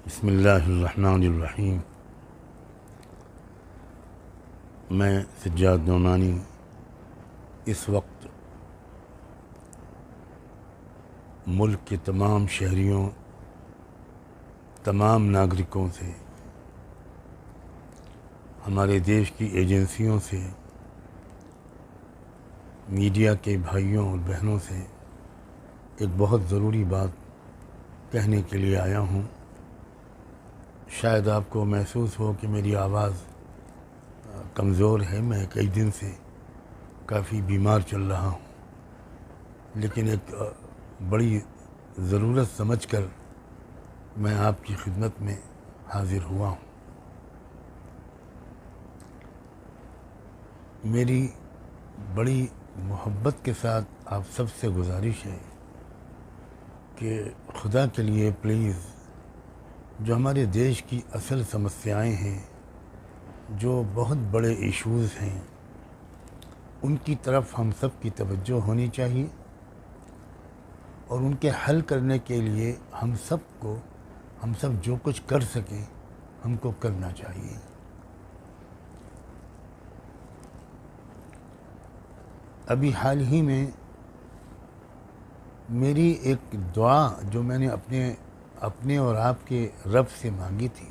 بسم اللہ الرحمن الرحیم۔ میں سجاد نعمانی اس وقت ملک کے تمام شہریوں، تمام ناگرکوں سے، ہمارے دیش کی ایجنسیوں سے، میڈیا کے بھائیوں اور بہنوں سے ایک بہت ضروری بات کہنے کے لیے آیا ہوں۔ شاید آپ کو محسوس ہو کہ میری آواز کمزور ہے، میں کئی دن سے کافی بیمار چل رہا ہوں، لیکن ایک بڑی ضرورت سمجھ کر میں آپ کی خدمت میں حاضر ہوا ہوں۔ میری بڑی محبت کے ساتھ آپ سب سے گزارش ہے کہ خدا کے لیے پلیز جو ہمارے دیش کی اصل سمسیائیں ہیں، جو بہت بڑے ایشوز ہیں، ان کی طرف ہم سب کی توجہ ہونی چاہیے اور ان کے حل کرنے کے لیے ہم سب جو کچھ کر سکیں ہم کو کرنا چاہیے۔ ابھی حال ہی میں میری ایک دعا جو میں نے اپنے اور آپ کے رب سے مانگی تھی،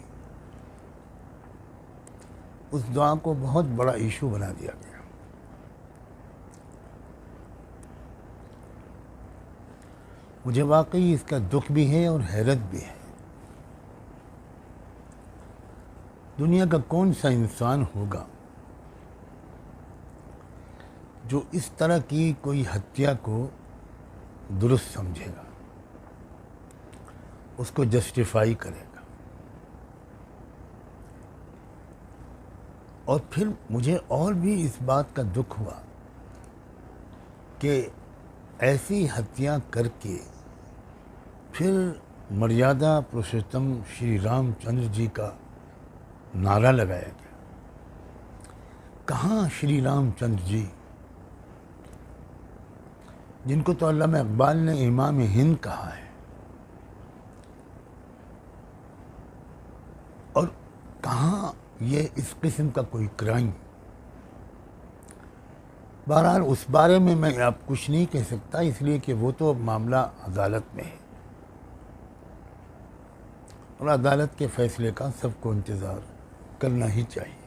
اس دعا کو بہت بڑا ایشو بنا دیا گیا۔ مجھے واقعی اس کا دکھ بھی ہے اور حیرت بھی ہے۔ دنیا کا کون سا انسان ہوگا جو اس طرح کی کوئی ہتیا کو درست سمجھے گا، اس کو جسٹیفائی کرے گا؟ اور پھر مجھے اور بھی اس بات کا دکھ ہوا کہ ایسی ہتیا کر کے پھر مریادا پروشوتم شری رام چندر جی کا نعرہ لگایا گیا۔ کہاں شری رام چندر جی، جن کو تو علامہ اقبال نے امام ہند کہا ہے، اور کہاں یہ اس قسم کا کوئی کرائم؟ بہرحال اس بارے میں آپ کچھ نہیں کہہ سکتا، اس لیے کہ وہ تو معاملہ عدالت میں ہے اور عدالت کے فیصلے کا سب کو انتظار کرنا ہی چاہیے۔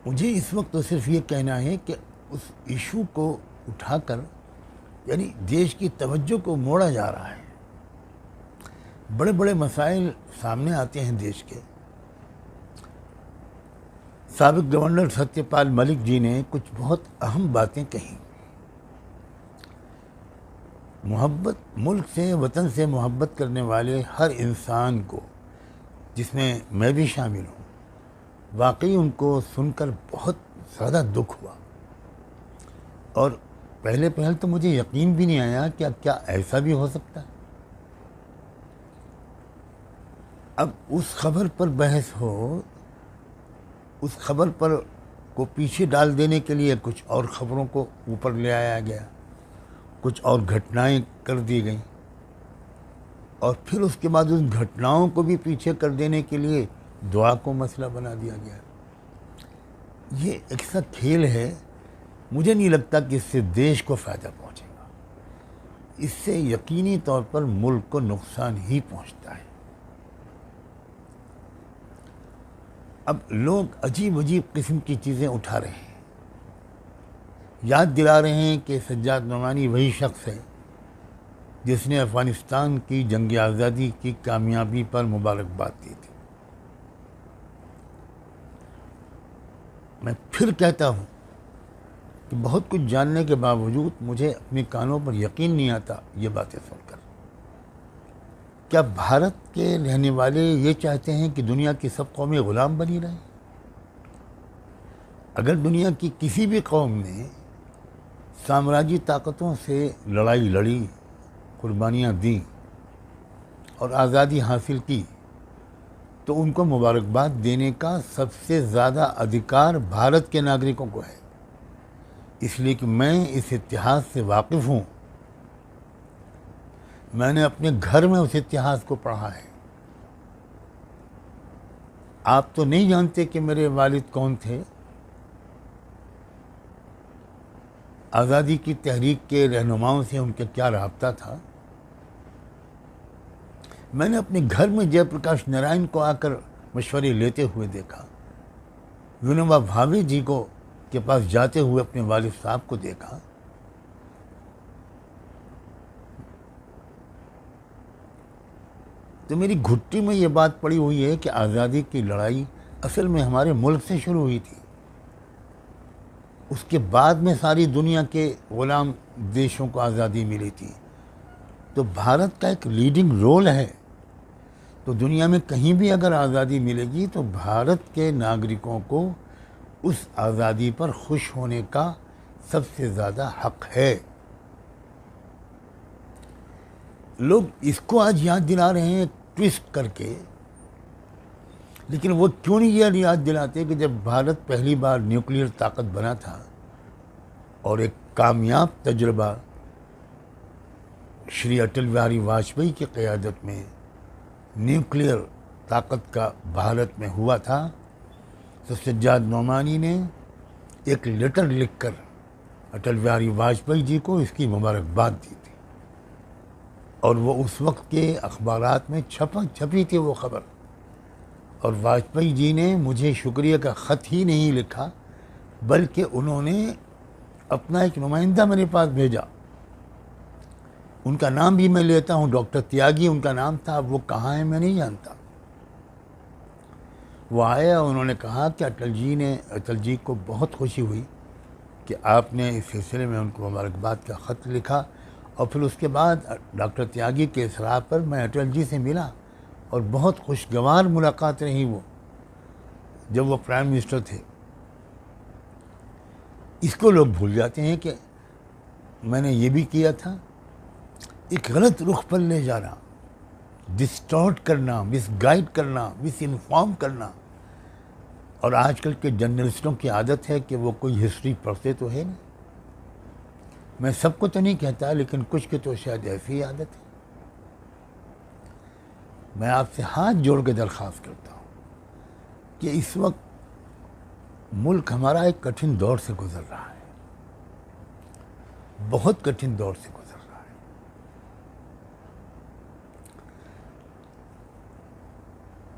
مجھے اس وقت تو صرف یہ کہنا ہے کہ اس ایشو کو اٹھا کر یعنی دیش کی توجہ کو موڑا جا رہا ہے۔ بڑے بڑے مسائل سامنے آتے ہیں دیش کے۔ سابق گورنر ستیہ پال ملک جی نے کچھ بہت اہم باتیں کہیں۔ ملک سے، وطن سے محبت کرنے والے ہر انسان کو، جس میں میں بھی شامل ہوں، واقعی ان کو سن کر بہت زیادہ دکھ ہوا، اور پہلے تو مجھے یقین بھی نہیں آیا کہ کیا ایسا بھی ہو سکتا ہے۔ اب اس خبر پر بحث ہو، اس خبر پر کو پیچھے ڈال دینے کے لیے کچھ اور خبروں کو اوپر لے آیا گیا، کچھ اور گھٹنائیں کر دی گئیں، اور پھر اس کے بعد ان گھٹناؤں کو بھی پیچھے کر دینے کے لیے دعا کو مسئلہ بنا دیا گیا۔ یہ ایک سا کھیل ہے، مجھے نہیں لگتا کہ اس سے دیش کو فائدہ پہنچے گا۔ اس سے یقینی طور پر ملک کو نقصان ہی پہنچتا ہے۔ اب لوگ عجیب قسم کی چیزیں اٹھا رہے ہیں، یاد دلا رہے ہیں کہ سجاد نعمانی وہی شخص ہے جس نے افغانستان کی جنگ آزادی کی کامیابی پر مبارکباد دی تھی۔ میں پھر کہتا ہوں کہ بہت کچھ جاننے کے باوجود مجھے اپنے کانوں پر یقین نہیں آتا یہ باتیں سن کر۔ کیا بھارت کے رہنے والے یہ چاہتے ہیں کہ دنیا کی سب قومیں غلام بنی رہیں؟ اگر دنیا کی کسی بھی قوم نے سامراجی طاقتوں سے لڑائی لڑی، قربانیاں دیں اور آزادی حاصل کی، تو ان کو مبارکباد دینے کا سب سے زیادہ ادھیکار بھارت کے ناگرکوں کو ہے، اس لیے کہ میں اس اتحاد سے واقف ہوں میں نے اپنے گھر میں اس اتحاد کو پڑھا ہے. آپ تو نہیں جانتے کہ میرے والد کون تھے. آزادی کی تحریک کے رہنماؤں سے ان کا کیا رابطہ تھا. میں نے اپنے گھر میں جے پرکاش نارائن کو آ کر مشورے لیتے ہوئے دیکھا. ونوبا بھاوے جی کو کے پاس جاتے ہوئے اپنے والد صاحب کو دیکھا. تو میری گھٹی میں یہ بات پڑی ہوئی ہے کہ آزادی کی لڑائی اصل میں ہمارے ملک سے شروع ہوئی تھی. اس کے بعد میں ساری دنیا کے غلام دیشوں کو آزادی ملی تھی. تو بھارت کا ایک لیڈنگ رول ہے. تو دنیا میں کہیں بھی اگر آزادی ملے گی تو بھارت کے ناگرکوں کو اس آزادی پر خوش ہونے کا سب سے زیادہ حق ہے. لوگ اس کو آج یاد دلا رہے ہیں ٹویسٹ کر کے، لیکن وہ کیوں نہیں یہ یاد دلاتے کہ جب بھارت پہلی بار نیوکلیئر طاقت بنا تھا اور ایک کامیاب تجربہ شری اٹل بہاری واجپئی کی قیادت میں نیوکلیئر طاقت کا بھارت میں ہوا تھا، تو سجاد نعمانی نے ایک لیٹر لکھ کر اٹل بہاری واجپئی جی کو اس کی مبارکباد دی تھی. اور وہ اس وقت کے اخبارات میں چھپی تھی وہ خبر. اور واجپئی جی نے مجھے شکریہ کا خط ہی نہیں لکھا، بلکہ انہوں نے اپنا ایک نمائندہ میرے پاس بھیجا. ان کا نام بھی میں لیتا ہوں، ڈاکٹر تیاگی ان کا نام تھا. اب وہ کہاں ہے میں نہیں جانتا. وہ آیا، انہوں نے کہا کہ اٹل جی کو بہت خوشی ہوئی کہ آپ نے اس سلسلے میں ان کو مبارکباد کا خط لکھا. اور پھر اس کے بعد ڈاکٹر تیاگی کے اصرار پر میں اٹل جی سے ملا، اور بہت خوشگوار ملاقات رہی وہ جب وہ پرائم منسٹر تھے. اس کو لوگ بھول جاتے ہیں کہ میں نے یہ بھی کیا تھا. ایک غلط رخ پر لے جانا، ڈسٹارٹ کرنا، مس گائیڈ کرنا، مس انفارم کرنا. اور آج کل کے جرنلسٹوں کی عادت ہے کہ وہ کوئی ہسٹری پڑھتے تو ہے نہیں. میں سب کو تو نہیں کہتا، لیکن کچھ کی تو شاید ایسی عادت ہے. میں آپ سے ہاتھ جوڑ کے درخواست کرتا ہوں کہ اس وقت ملک ہمارا ایک کٹھن دور سے گزر رہا ہے، بہت کٹھن دور سے گزر رہا ہے.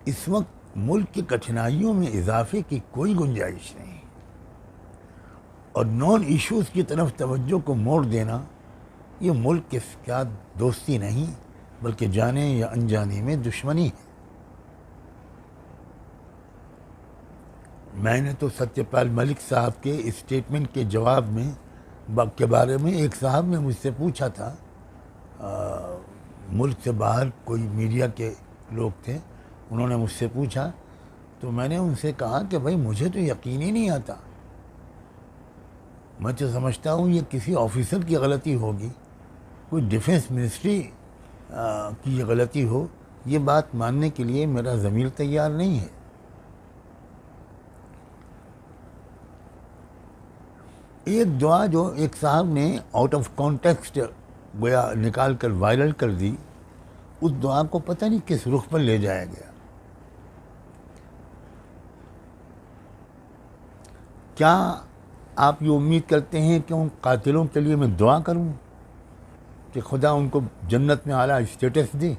اس وقت ملک کی کٹھنائیوں میں اضافے کی کوئی گنجائش نہیں، اور نان ایشوز کی طرف توجہ کو موڑ دینا یہ ملک کے ساتھ دوستی نہیں بلکہ جانے یا انجانے میں دشمنی ہے. میں نے تو ستیہ پال ملک صاحب کے اسٹیٹمنٹ کے جواب میں کے بارے میں ایک صاحب نے مجھ سے پوچھا تھا، ملک سے باہر کوئی میڈیا کے لوگ تھے، انہوں نے مجھ سے پوچھا، تو میں نے ان سے کہا کہ بھائی مجھے تو یقین ہی نہیں آتا. میں تو سمجھتا ہوں یہ کسی آفیسر کی غلطی ہوگی، کوئی ڈیفنس منسٹری کی یہ غلطی ہو. یہ بات ماننے کے لیے میرا ضمیر تیار نہیں ہے. ایک دعا جو ایک صاحب نے آؤٹ آف کانٹیکسٹ گویا نکال کر وائرل کر دی، اس دعا کو پتہ نہیں کس رخ پر لے جایا گیا. کیا آپ یہ امید کرتے ہیں کہ ان قاتلوں کے لیے میں دعا کروں کہ خدا ان کو جنت میں اعلیٰ اسٹیٹس دے،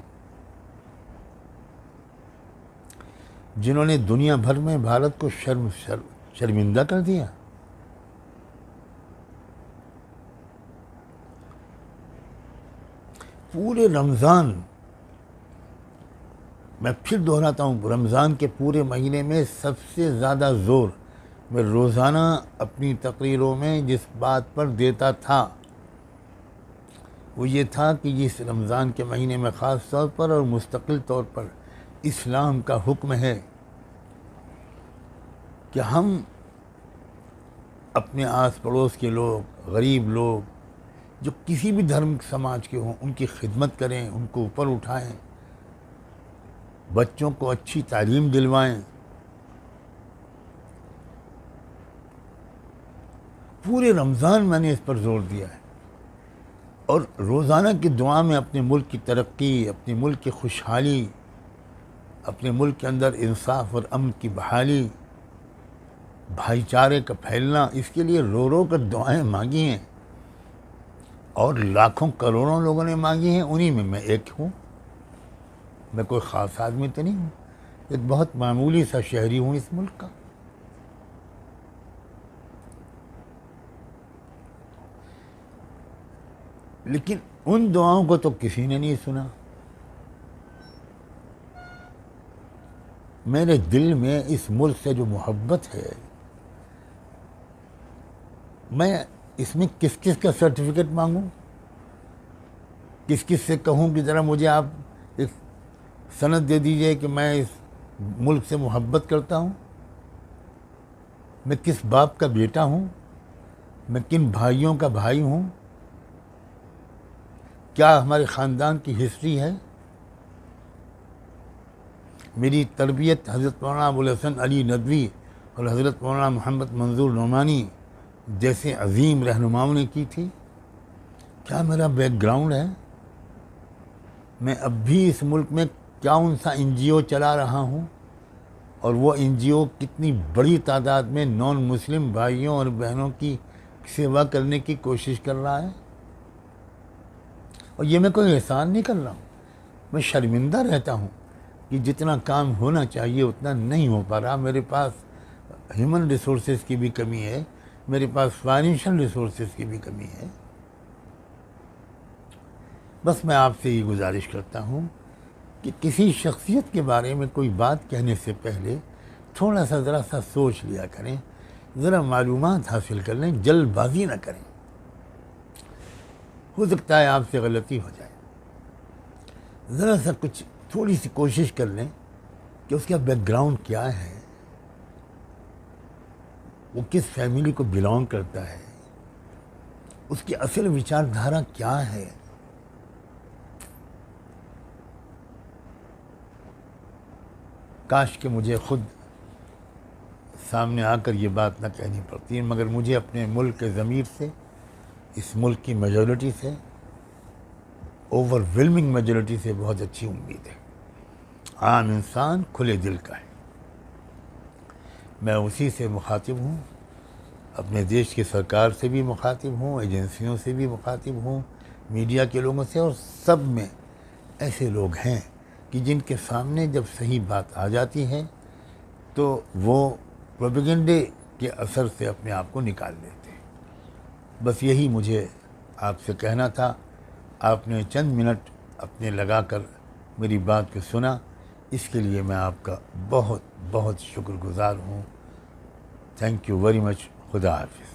جنہوں نے دنیا بھر میں بھارت کو شرمندہ کر دیا؟ پورے رمضان، میں پھر دہراتا ہوں، رمضان کے پورے مہینے میں سب سے زیادہ زور میں روزانہ اپنی تقریروں میں جس بات پر دیتا تھا وہ یہ تھا کہ اس رمضان کے مہینے میں خاص طور پر اور مستقل طور پر اسلام کا حکم ہے کہ ہم اپنے آس پڑوس کے لوگ، غریب لوگ جو کسی بھی دھرم سماج کے ہوں، ان کی خدمت کریں، ان کو اوپر اٹھائیں، بچوں کو اچھی تعلیم دلوائیں. پورے رمضان میں نے اس پر زور دیا ہے. اور روزانہ کی دعا میں اپنے ملک کی ترقی، اپنے ملک کی خوشحالی، اپنے ملک کے اندر انصاف اور امن کی بحالی، بھائی چارے کا پھیلنا، اس کے لیے رو رو کر دعائیں مانگی ہیں، اور لاکھوں کروڑوں لوگوں نے مانگی ہیں، انہی میں میں ایک ہوں۔ میں کوئی خاص آدمی تو نہیں ہوں، ایک بہت معمولی سا شہری ہوں اس ملک کا۔ لیکن ان دعاؤں کو تو کسی نے نہیں سنا۔ میرے دل میں اس ملک سے جو محبت ہے، میں اس میں کس کس کا سرٹیفکیٹ مانگوں، کس کس سے کہوں کہ ذرا مجھے آپ ایک سند دے دیجئے کہ میں اس ملک سے محبت کرتا ہوں، میں کس باپ کا بیٹا ہوں، میں کن بھائیوں کا بھائی ہوں، کیا ہمارے خاندان کی ہسٹری ہے۔ میری تربیت حضرت مولانا ابوالحسن علی ندوی اور حضرت مولانا محمد منظور نعمانی جیسے عظیم رہنماؤں نے کی تھی۔ کیا میرا بیک گراؤنڈ ہے، میں اب بھی اس ملک میں کون سا این جی او چلا رہا ہوں، اور وہ این جی او کتنی بڑی تعداد میں نان مسلم بھائیوں اور بہنوں کی سیوا کرنے کی کوشش کر رہا ہے۔ اور یہ میں کوئی احسان نہیں کر رہا ہوں، میں شرمندہ رہتا ہوں کہ جتنا کام ہونا چاہیے اتنا نہیں ہو پا رہا۔ میرے پاس ہیومن ریسورسز کی بھی کمی ہے، میرے پاس فائنینشیل ریسورسز کی بھی کمی ہے۔ بس میں آپ سے یہ گزارش کرتا ہوں کہ کسی شخصیت کے بارے میں کوئی بات کہنے سے پہلے تھوڑا سا ذرا سا سوچ لیا کریں، ذرا معلومات حاصل کر لیں، جلد بازی نہ کریں۔ ہو سکتا ہے آپ سے غلطی ہو جائے، ذرا سا کچھ تھوڑی سی کوشش کر لیں کہ اس کا بیک گراؤنڈ کیا ہے، وہ کس فیملی کو بلانگ کرتا ہے، اس کی اصل وچار دھارا کیا ہے۔ کاش کہ مجھے خود سامنے آ کر یہ بات نہ کہنی پڑتی ہے، مگر مجھے اپنے ملک کے ضمیر سے، اس ملک کی میجورٹی سے، اوور ویلمنگ میجورٹی سے بہت اچھی امید ہے۔ عام انسان کھلے دل کا ہے، میں اسی سے مخاطب ہوں، اپنے دیش کی سرکار سے بھی مخاطب ہوں، ایجنسیوں سے بھی مخاطب ہوں، میڈیا کے لوگوں سے، اور سب میں ایسے لوگ ہیں کہ جن کے سامنے جب صحیح بات آ جاتی ہے تو وہ پروپیگنڈے کے اثر سے اپنے آپ کو نکال لیتے ہیں۔ بس یہی مجھے آپ سے کہنا تھا۔ آپ نے چند منٹ اپنے لگا کر میری بات کو سنا، اس کے لیے میں آپ کا بہت بہت شکر گزار ہوں۔ Thank you very much. خدا حافظ۔